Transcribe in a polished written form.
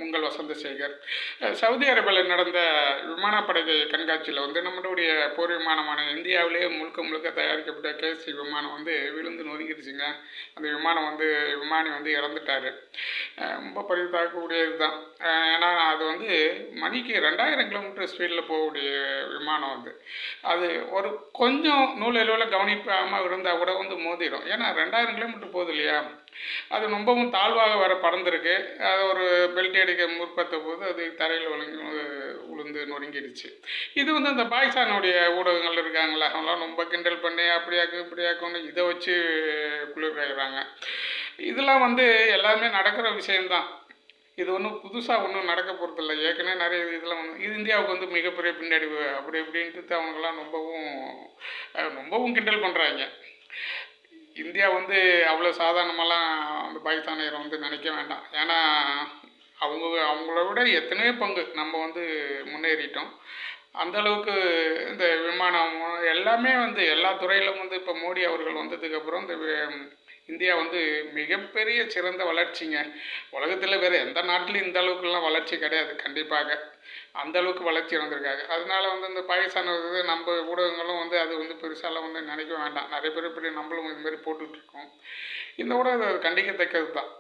உங்கள் வசந்தசேகர். சவுதி அரேபியாவில் நடந்த விமானப்படை கண்காட்சியில் வந்து நம்மளுடைய போர் விமானமான இந்தியாவிலேயே முழுக்க முழுக்க தயாரிக்கப்பட்ட கேசி விமானம் வந்து விழுந்து நொறுங்கிடுச்சுங்க. அந்த விமானம் வந்து விமானி வந்து இறந்துட்டார். ரொம்ப பரிதாக்கக்கூடியது தான். ஏன்னா அது வந்து மணிக்கு 2000 கிலோமீட்டர் ஸ்பீடில் போகக்கூடிய விமானம் வந்து அது ஒரு கொஞ்சம் நூலளவில் கவனிப்பாமல் இருந்தால் கூட வந்து மோதிடும். ஏன்னா 2000 கிலோமீட்டர் போகுது இல்லையா, அது ரொம்பவும் தாழ்வாக வர பறந்துருக்கு. அது ஒரு பெல்ட் அடிக்க முற்பட்ட போது அது தரையில் விழுந்து நொறுங்கிடுச்சு. இது வந்து அந்த பாகிஸ்தானுடைய ஊடகங்கள் இருக்காங்களா, அவங்களாம் ரொம்ப கிண்டல் பண்ணி அப்படியாக்கு இப்படியாக்குன்னு இதை வச்சு குளிர்காய்கிறாங்க. இதெல்லாம் வந்து எல்லாருமே நடக்கிற விஷயம்தான். இது ஒன்றும் புதுசாக ஒன்றும் நடக்க போகிறதில்ல. ஏற்கனவே நிறைய இதெல்லாம் வந்து இது இந்தியாவுக்கு வந்து மிகப்பெரிய பின்னடைவு அப்படி இப்படின்ட்டு அவங்கெல்லாம் ரொம்பவும் கிண்டல் பண்ணுறாங்க. இந்தியா வந்து அவ்வளோ சாதாரணமெல்லாம் அந்த பாகிஸ்தானியரை வந்து நினைக்க வேண்டாம். ஏன்னா அவங்கள விட எத்தனையோ பங்கு நம்ம வந்து முன்னேறிட்டோம். அந்தளவுக்கு இந்த விமானம் எல்லாமே வந்து எல்லா துறையிலும் வந்து இப்போ மோடி அவர்கள் வந்ததுக்கப்புறம் இந்த இந்தியா வந்து மிகப்பெரிய சிறந்த வளர்ச்சிங்க. உலகத்தில் வேறு எந்த நாட்டிலையும் இந்த அளவுக்குலாம் வளர்ச்சி கிடையாது. கண்டிப்பாக அந்த அளவுக்கு வளர்ச்சி வந்திருக்காங்க. அதனால வந்து இந்த பாகிஸ்தான் வந்து நம்ம ஊடகங்களும் வந்து அது வந்து பெருசாலாம் வந்து நினைக்க வேண்டாம். நிறைய பேர் இப்படி நம்மளும் இதுமாரி போட்டுட்ருக்கோம். இந்த ஊடகம் அது கண்டிக்கத்தக்கது தான்.